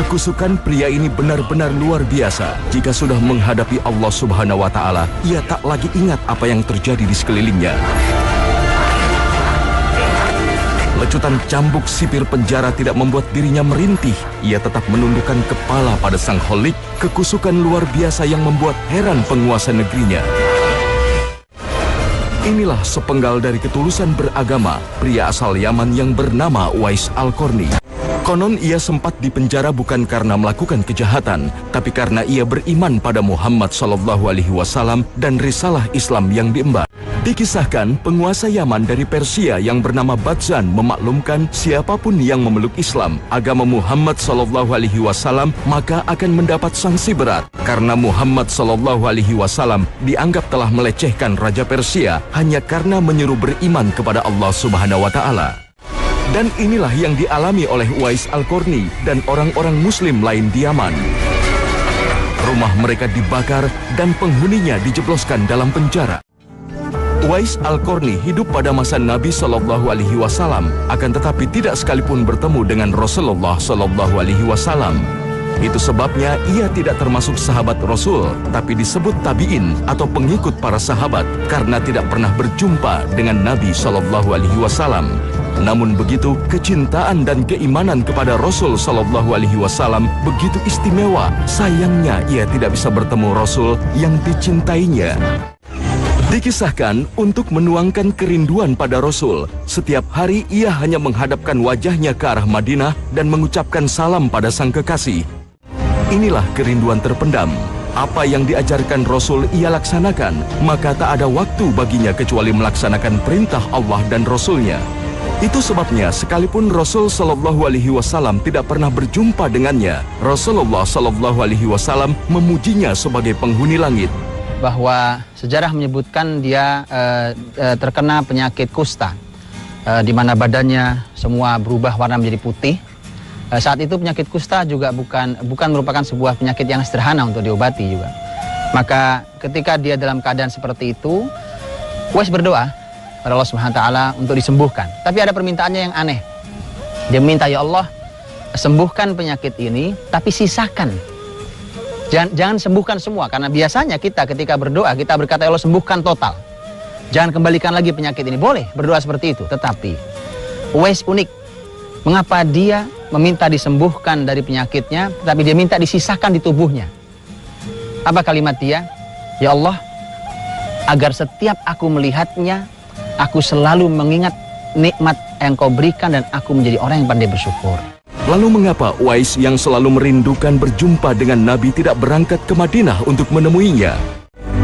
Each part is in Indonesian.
Kekusukan pria ini benar-benar luar biasa. Jika sudah menghadapi Allah Subhanahu wa Ta'ala, ia tak lagi ingat apa yang terjadi di sekelilingnya. Lecutan cambuk sipir penjara tidak membuat dirinya merintih. Ia tetap menundukkan kepala pada Sang Khalik. Kekusukan luar biasa yang membuat heran penguasa negerinya. Inilah sepenggal dari ketulusan beragama pria asal Yaman yang bernama Uwais Al-Qarni. Konon ia sempat dipenjara bukan karena melakukan kejahatan, tapi karena ia beriman pada Muhammad SAW dan risalah Islam yang diemban. Dikisahkan penguasa Yaman dari Persia yang bernama Badzan memaklumkan siapapun yang memeluk Islam, agama Muhammad SAW, maka akan mendapat sanksi berat. Karena Muhammad SAW dianggap telah melecehkan Raja Persia hanya karena menyuruh beriman kepada Allah Subhanahu wa Ta'ala. Dan inilah yang dialami oleh Uwais Al-Qarni dan orang-orang Muslim lain di Yaman. Rumah mereka dibakar dan penghuninya dijebloskan dalam penjara. Uwais Al-Qarni hidup pada masa Nabi SAW, akan tetapi tidak sekalipun bertemu dengan Rasulullah SAW. Itu sebabnya ia tidak termasuk sahabat Rasul, tapi disebut tabi'in atau pengikut para sahabat karena tidak pernah berjumpa dengan Nabi SAW. Namun begitu, kecintaan dan keimanan kepada Rasul SAW begitu istimewa. Sayangnya ia tidak bisa bertemu Rasul yang dicintainya. Dikisahkan untuk menuangkan kerinduan pada Rasul, setiap hari ia hanya menghadapkan wajahnya ke arah Madinah dan mengucapkan salam pada sang kekasih. Inilah kerinduan terpendam. Apa yang diajarkan Rasul ia laksanakan, maka tak ada waktu baginya kecuali melaksanakan perintah Allah dan Rasulnya. Itu sebabnya sekalipun Rasul SAW tidak pernah berjumpa dengannya, Rasulullah SAW memujinya sebagai penghuni langit. Bahwa sejarah menyebutkan dia terkena penyakit kusta, di mana badannya semua berubah warna menjadi putih. Saat itu penyakit kusta juga bukan merupakan sebuah penyakit yang sederhana untuk diobati juga. Maka ketika dia dalam keadaan seperti itu, Uwais berdoa pada Allah Subhanahu wa Ta'ala untuk disembuhkan. Tapi ada permintaannya yang aneh. Dia minta, ya Allah, sembuhkan penyakit ini, tapi sisakan. Jangan sembuhkan semua, karena biasanya kita ketika berdoa, kita berkata, ya Allah, sembuhkan total. Jangan kembalikan lagi penyakit ini. Boleh berdoa seperti itu, tetapi Uwais unik. Mengapa dia meminta disembuhkan dari penyakitnya, tetapi dia minta disisakan di tubuhnya? Apa kalimat dia? Ya Allah, agar setiap aku melihatnya, aku selalu mengingat nikmat yang Kau berikan dan aku menjadi orang yang pandai bersyukur. Lalu mengapa Uwais yang selalu merindukan berjumpa dengan Nabi tidak berangkat ke Madinah untuk menemuinya?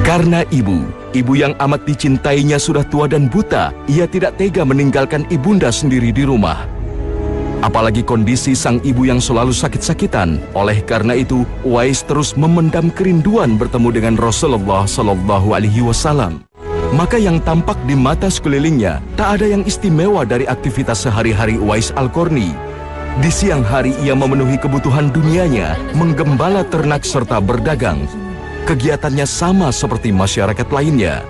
Karena ibu yang amat dicintainya sudah tua dan buta, ia tidak tega meninggalkan ibunda sendiri di rumah. Apalagi kondisi sang ibu yang selalu sakit-sakitan. Oleh karena itu, Uwais terus memendam kerinduan bertemu dengan Rasulullah SAW. Maka yang tampak di mata sekelilingnya tak ada yang istimewa dari aktivitas sehari-hari Uwais Al-Qarni. Di siang hari ia memenuhi kebutuhan dunianya, menggembala ternak serta berdagang. Kegiatannya sama seperti masyarakat lainnya.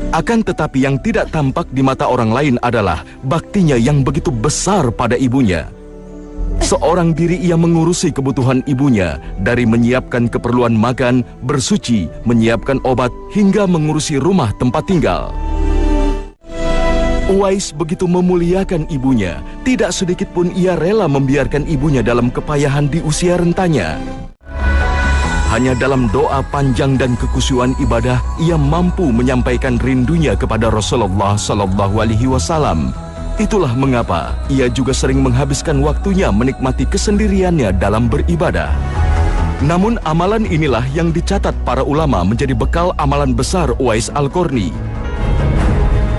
Akan tetapi yang tidak tampak di mata orang lain adalah baktinya yang begitu besar pada ibunya. Seorang diri ia mengurusi kebutuhan ibunya, dari menyiapkan keperluan makan, bersuci, menyiapkan obat, hingga mengurusi rumah tempat tinggal. Uwais begitu memuliakan ibunya, tidak sedikit pun ia rela membiarkan ibunya dalam kepayahan di usia rentanya. Hanya dalam doa panjang dan kekhusyuan ibadah, ia mampu menyampaikan rindunya kepada Rasulullah SAW. Itulah mengapa ia juga sering menghabiskan waktunya menikmati kesendiriannya dalam beribadah. Namun amalan inilah yang dicatat para ulama menjadi bekal amalan besar Uwais Al-Qarni.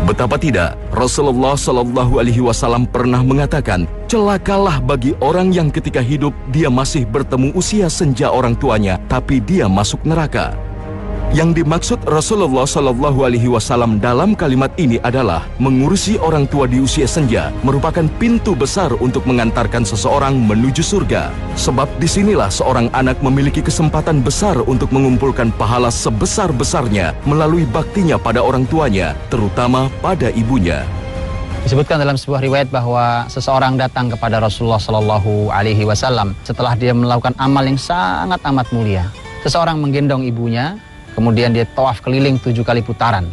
Betapa tidak, Rasulullah SAW pernah mengatakan, celakalah bagi orang yang ketika hidup dia masih bertemu usia senja orang tuanya, tapi dia masuk neraka. Yang dimaksud Rasulullah SAW dalam kalimat ini adalah mengurusi orang tua di usia senja merupakan pintu besar untuk mengantarkan seseorang menuju surga. Sebab disinilah seorang anak memiliki kesempatan besar untuk mengumpulkan pahala sebesar-besarnya melalui baktinya pada orang tuanya, terutama pada ibunya. Disebutkan dalam sebuah riwayat bahwa seseorang datang kepada Rasulullah Shallallahu Alaihi Wasallam setelah dia melakukan amal yang sangat amat mulia. Seseorang menggendong ibunya, kemudian dia tawaf keliling 7 kali putaran.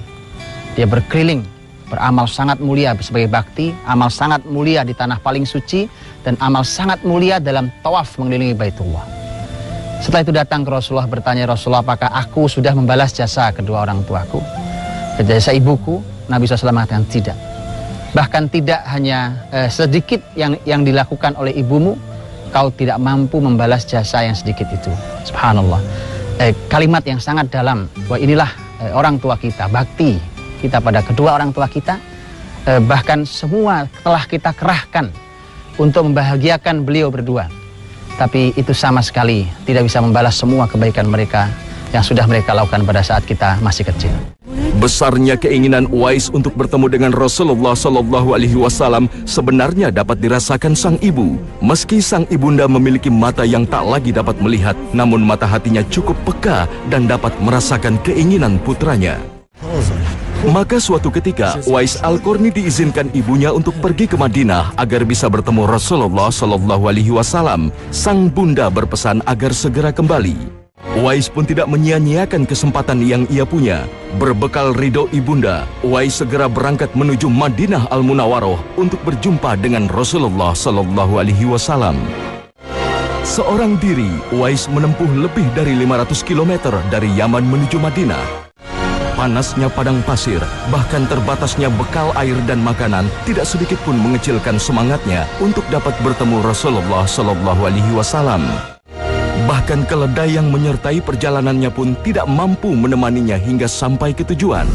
Dia berkeliling, beramal sangat mulia sebagai bakti, amal sangat mulia di tanah paling suci, dan amal sangat mulia dalam tawaf mengelilingi Baitullah. Setelah itu datang ke Rasulullah bertanya, Rasulullah, apakah aku sudah membalas jasa kedua orang tuaku, jasa ibuku? Nabi SAW mengatakan tidak. Bahkan tidak hanya sedikit yang dilakukan oleh ibumu, kau tidak mampu membalas jasa yang sedikit itu. Subhanallah. Kalimat yang sangat dalam, bahwa inilah orang tua kita, bakti kita pada kedua orang tua kita. Bahkan semua telah kita kerahkan untuk membahagiakan beliau berdua, tapi itu sama sekali tidak bisa membalas semua kebaikan mereka yang sudah mereka lakukan pada saat kita masih kecil. Besarnya keinginan Uwais untuk bertemu dengan Rasulullah Shallallahu Alaihi Wasallam sebenarnya dapat dirasakan sang ibu. Meski sang ibunda memiliki mata yang tak lagi dapat melihat, namun mata hatinya cukup peka dan dapat merasakan keinginan putranya. Maka suatu ketika Uwais Al-Qarni diizinkan ibunya untuk pergi ke Madinah agar bisa bertemu Rasulullah Shallallahu Alaihi Wasallam. Sang bunda berpesan agar segera kembali. Uwais pun tidak menyia-nyiakan kesempatan yang ia punya. Berbekal ridho ibunda, Uwais segera berangkat menuju Madinah Al-Munawwaroh untuk berjumpa dengan Rasulullah Shallallahu Alaihi Wasallam. Seorang diri, Uwais menempuh lebih dari 500 km dari Yaman menuju Madinah. Panasnya padang pasir, bahkan terbatasnya bekal air dan makanan, tidak sedikit pun mengecilkan semangatnya untuk dapat bertemu Rasulullah Shallallahu Alaihi Wasallam. Bahkan keledai yang menyertai perjalanannya pun tidak mampu menemaninya hingga sampai ke tujuan.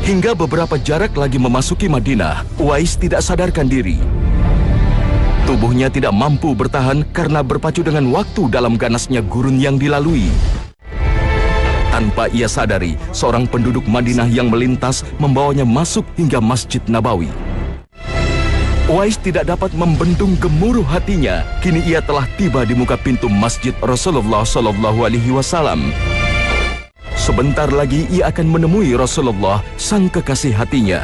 Hingga beberapa jarak lagi memasuki Madinah, Uwais tidak sadarkan diri. Tubuhnya tidak mampu bertahan karena berpacu dengan waktu dalam ganasnya gurun yang dilalui. Tanpa ia sadari, seorang penduduk Madinah yang melintas membawanya masuk hingga Masjid Nabawi. Uwais tidak dapat membendung gemuruh hatinya. Kini ia telah tiba di muka pintu Masjid Rasulullah Shallallahu Alaihi Wasallam. Sebentar lagi ia akan menemui Rasulullah, sang kekasih hatinya.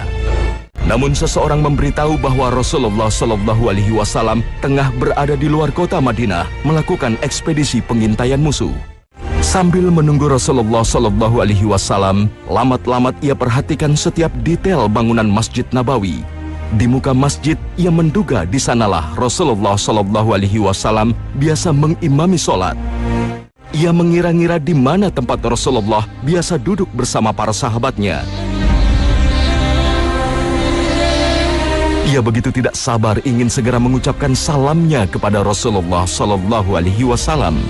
Namun seseorang memberitahu bahwa Rasulullah Shallallahu Alaihi Wasallam tengah berada di luar kota Madinah melakukan ekspedisi pengintaian musuh. Sambil menunggu Rasulullah Shallallahu Alaihi Wasallam, lamat-lamat ia perhatikan setiap detail bangunan Masjid Nabawi. Di muka masjid, ia menduga di sanalah Rasulullah Shallallahu Alaihi Wasallam biasa mengimami sholat. Ia mengira-ngira di mana tempat Rasulullah biasa duduk bersama para sahabatnya. Ia begitu tidak sabar ingin segera mengucapkan salamnya kepada Rasulullah Shallallahu Alaihi Wasallam.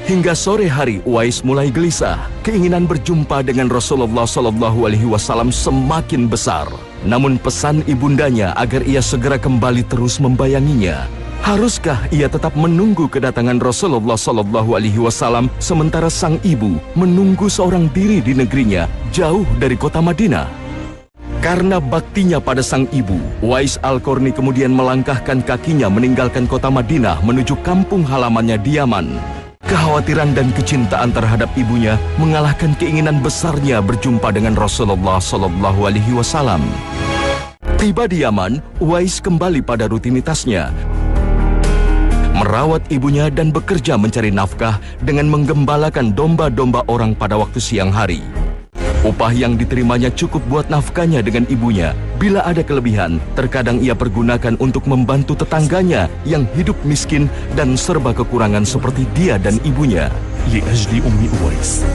Hingga sore hari, Uwais mulai gelisah. Keinginan berjumpa dengan Rasulullah Shallallahu Alaihi Wasallam semakin besar. Namun pesan ibundanya agar ia segera kembali terus membayanginya. Haruskah ia tetap menunggu kedatangan Rasulullah Shallallahu Alaihi Wasallam sementara sang ibu menunggu seorang diri di negerinya jauh dari kota Madinah? Karena baktinya pada sang ibu, Uwais Al-Qarni kemudian melangkahkan kakinya meninggalkan kota Madinah menuju kampung halamannya di Yaman. Kekhawatiran dan kecintaan terhadap ibunya mengalahkan keinginan besarnya berjumpa dengan Rasulullah Shallallahu Alaihi Wasallam. Tiba di Yaman, Uwais kembali pada rutinitasnya, merawat ibunya dan bekerja mencari nafkah dengan menggembalakan domba-domba orang pada waktu siang hari. Upah yang diterimanya cukup buat nafkahnya dengan ibunya. Bila ada kelebihan, terkadang ia pergunakan untuk membantu tetangganya yang hidup miskin dan serba kekurangan seperti dia dan ibunya. لأجل أم أويس.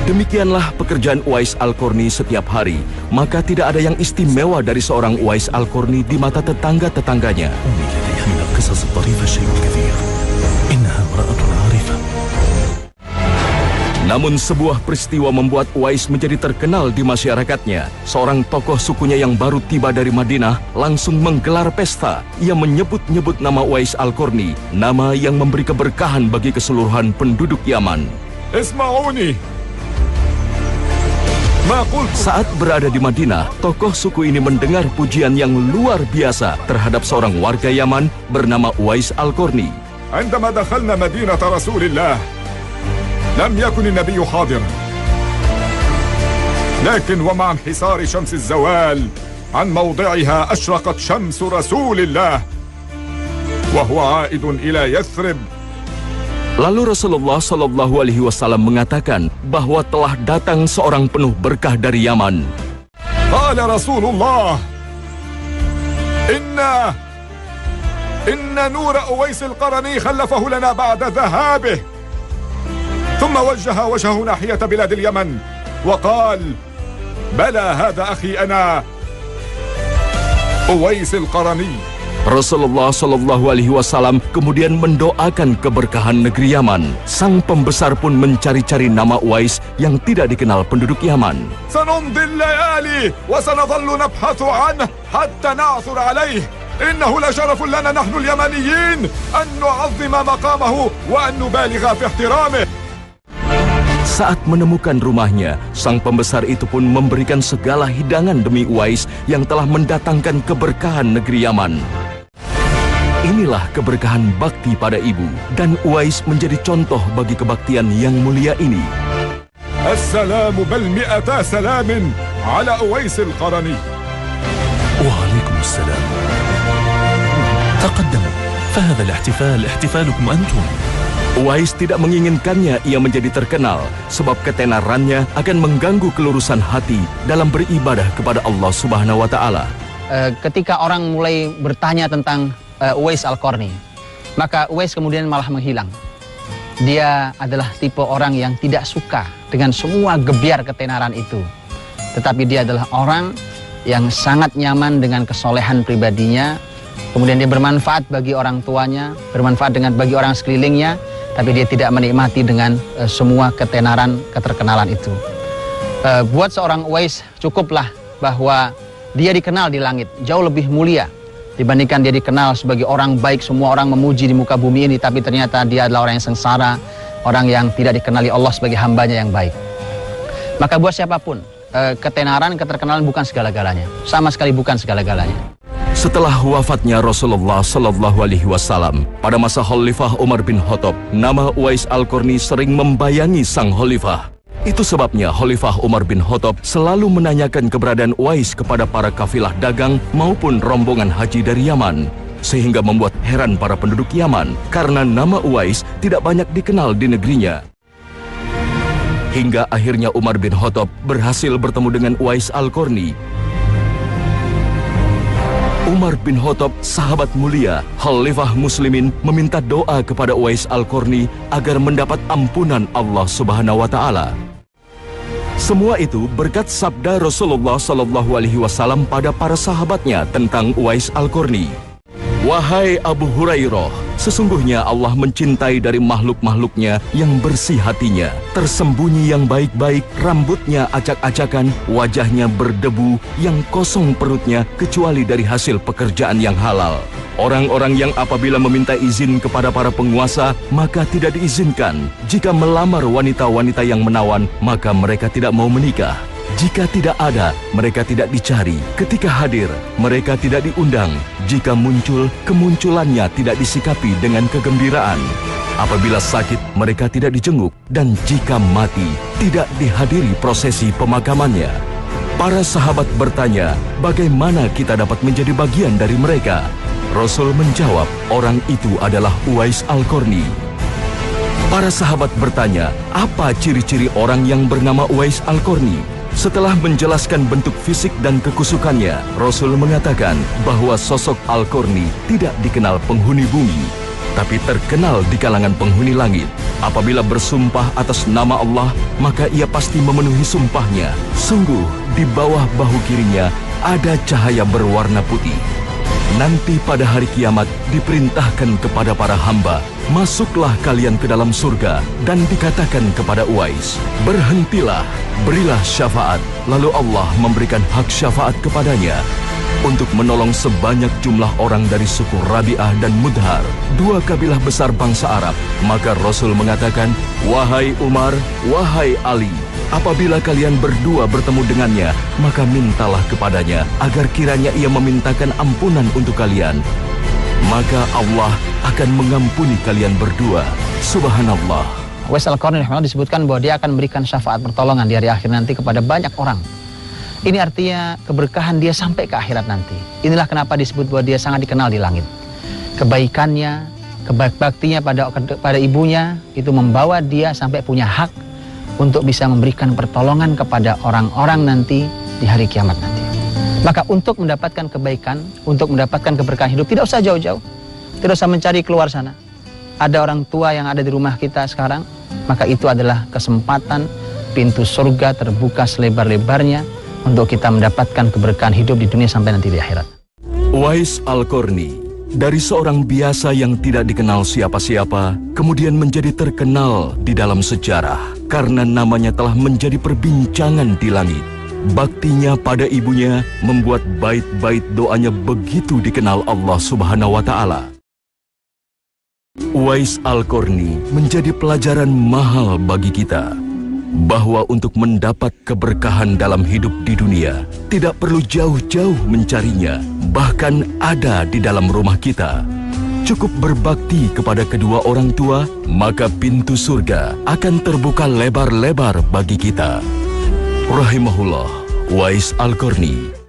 Demikianlah pekerjaan Uwais Al-Qarni setiap hari. Maka tidak ada yang istimewa dari seorang Uwais Al-Qarni di mata tetangga-tetangganya. أمي لديها من القصص الطريفة شيء كثير. إنها امرأة عارفة. Namun sebuah peristiwa membuat Uwais menjadi terkenal di masyarakatnya. Seorang tokoh sukunya yang baru tiba dari Madinah langsung menggelar pesta. Ia menyebut-nyebut nama Uwais Al-Qarni, nama yang memberi keberkahan bagi keseluruhan penduduk Yaman. اسمعوني. ما قلت. Saat berada di Madinah, tokoh suku ini mendengar pujian yang luar biasa terhadap seorang warga Yaman bernama Uwais Al-Qarni. عندما دخلنا مدينة رسول الله لم يكن النبي حاضرا لكن ومع انحسار شمس الزوال عن موضعها أشرقت شمس رسول الله وهو عائد إلى يثرب. Lalu Rasulullah Shallallahu Alaihi Wasallam mengatakan bahwa telah datang seorang penuh berkah dari Yaman. قال رسول الله إن نور أويس القرني خلفه لنا بعد ذهابه. ثم وجه وجهه ناحية بلاد اليمن وقال: بلى هذا أخي أنا أويس القرني. Rasulullah Shallallahu Alaihi Wasallam kemudian mendoakan keberkahan negeri Yaman. Sang pembesar pun mencari-cari nama Uwais yang tidak dikenal penduduk Yaman. سنمضي الليالي وسنظل نبحث عنه حتى نعثر عليه. إنه لشرف لنا نحن اليمنيين أن نعظم مقامه وأن نبالغ في احترامه. Saat menemukan rumahnya, sang pembesar itu pun memberikan segala hidangan demi Uwais yang telah mendatangkan keberkahan negeri Yaman. Inilah keberkahan bakti pada ibu, dan Uwais menjadi contoh bagi kebaktian yang mulia ini. السلام بل 100 سلام على أويس القرني. وعليكم السلام. تقدموا، فهذا الاحتفال احتفالكم أنتم. Uwais tidak menginginkannya ia menjadi terkenal, sebab ketenarannya akan mengganggu kelurusan hati dalam beribadah kepada Allah Subhanahu wa Ta'ala. Ketika orang mulai bertanya tentang Uwais Al-Qarni, maka Uwais kemudian malah menghilang. Dia adalah tipe orang yang tidak suka dengan semua gebiar ketenaran itu. Tetapi dia adalah orang yang sangat nyaman dengan kesolehan pribadinya. Kemudian dia bermanfaat bagi orang tuanya, bermanfaat bagi orang sekelilingnya, tapi dia tidak menikmati dengan semua ketenaran, keterkenalan itu. Buat seorang Uwais cukuplah bahwa dia dikenal di langit, jauh lebih mulia dibandingkan dia dikenal sebagai orang baik. Semua orang memuji di muka bumi ini, tapi ternyata dia adalah orang yang sengsara, orang yang tidak dikenali Allah sebagai hambanya yang baik. Maka buat siapapun, ketenaran, keterkenalan bukan segala-galanya, sama sekali bukan segala-galanya. Setelah wafatnya Rasulullah Shallallahu Alaihi Wasallam, pada masa Khalifah Umar bin Khattab, nama Uwais Al-Qarni sering membayangi sang Khalifah. Itu sebabnya Khalifah Umar bin Khattab selalu menanyakan keberadaan Uwais kepada para kafilah dagang maupun rombongan haji dari Yaman, sehingga membuat heran para penduduk Yaman karena nama Uwais tidak banyak dikenal di negerinya. Hingga akhirnya Umar bin Khattab berhasil bertemu dengan Uwais Al-Qarni. Umar bin Khattab, sahabat mulia, Khalifah Muslimin, meminta doa kepada Uwais Al-Qarni agar mendapat ampunan Allah Subhanahu wa Ta'ala. Semua itu berkat sabda Rasulullah Shallallahu Alaihi Wasallam pada para sahabatnya tentang Uwais Al-Qarni. Wahai Abu Hurairah, sesungguhnya Allah mencintai dari makhluk-makhluknya yang bersih hatinya, tersembunyi yang baik-baik, rambutnya acak-acakan, wajahnya berdebu, yang kosong perutnya kecuali dari hasil pekerjaan yang halal. Orang-orang yang apabila meminta izin kepada para penguasa, maka tidak diizinkan. Jika melamar wanita-wanita yang menawan, maka mereka tidak mau menikah. Jika tidak ada, mereka tidak dicari. Ketika hadir, mereka tidak diundang. Jika muncul, kemunculannya tidak disikapi dengan kegembiraan. Apabila sakit, mereka tidak dijenguk. Dan jika mati, tidak dihadiri prosesi pemakamannya. Para sahabat bertanya, bagaimana kita dapat menjadi bagian dari mereka? Rasul menjawab, orang itu adalah Uwais Al-Qarni. Para sahabat bertanya, apa ciri-ciri orang yang bernama Uwais Al-Qarni? Setelah menjelaskan bentuk fisik dan kekusukannya, Rasul mengatakan bahwa sosok Al-Qarni tidak dikenal penghuni bumi, tapi terkenal di kalangan penghuni langit. Apabila bersumpah atas nama Allah, maka ia pasti memenuhi sumpahnya. Sungguh, di bawah bahu kirinya ada cahaya berwarna putih. Nanti pada hari kiamat diperintahkan kepada para hamba, masuklah kalian ke dalam surga, dan dikatakan kepada Uwais, berhentilah, berilah syafaat. Lalu Allah memberikan hak syafaat kepadanya untuk menolong sebanyak jumlah orang dari suku Rabi'ah dan Mudhar, dua kabilah besar bangsa Arab. Maka Rasul mengatakan, wahai Umar, wahai Ali, apabila kalian berdua bertemu dengannya, maka mintalah kepadanya agar kiranya ia memintakan ampunan untuk kalian. Maka Allah akan mengampuni kalian berdua. Subhanallah. Uwais Al-Qarni disebutkan bahwa dia akan memberikan syafaat pertolongan di hari akhir nanti kepada banyak orang. Ini artinya keberkahan dia sampai ke akhirat nanti. Inilah kenapa disebut bahwa dia sangat dikenal di langit. Kebaikannya, baktinya pada ibunya itu membawa dia sampai punya hak untuk bisa memberikan pertolongan kepada orang-orang nanti di hari kiamat nanti. Maka untuk mendapatkan kebaikan, untuk mendapatkan keberkahan hidup, tidak usah jauh-jauh. Tidak usah mencari keluar sana. Ada orang tua yang ada di rumah kita sekarang, maka itu adalah kesempatan pintu surga terbuka selebar-lebarnya untuk kita mendapatkan keberkahan hidup di dunia sampai nanti di akhirat. Uwais Al-Qarni, dari seorang biasa yang tidak dikenal siapa-siapa, kemudian menjadi terkenal di dalam sejarah karena namanya telah menjadi perbincangan di langit. Baktinya pada ibunya membuat bait-bait doanya begitu dikenal Allah Subhanahu wa Ta'ala. Uwais Al-Qarni menjadi pelajaran mahal bagi kita, bahwa untuk mendapat keberkahan dalam hidup di dunia tidak perlu jauh-jauh mencarinya, bahkan ada di dalam rumah kita. Cukup berbakti kepada kedua orang tua, maka pintu surga akan terbuka lebar-lebar bagi kita. Rahimahullah, Uwais Al-Qarni.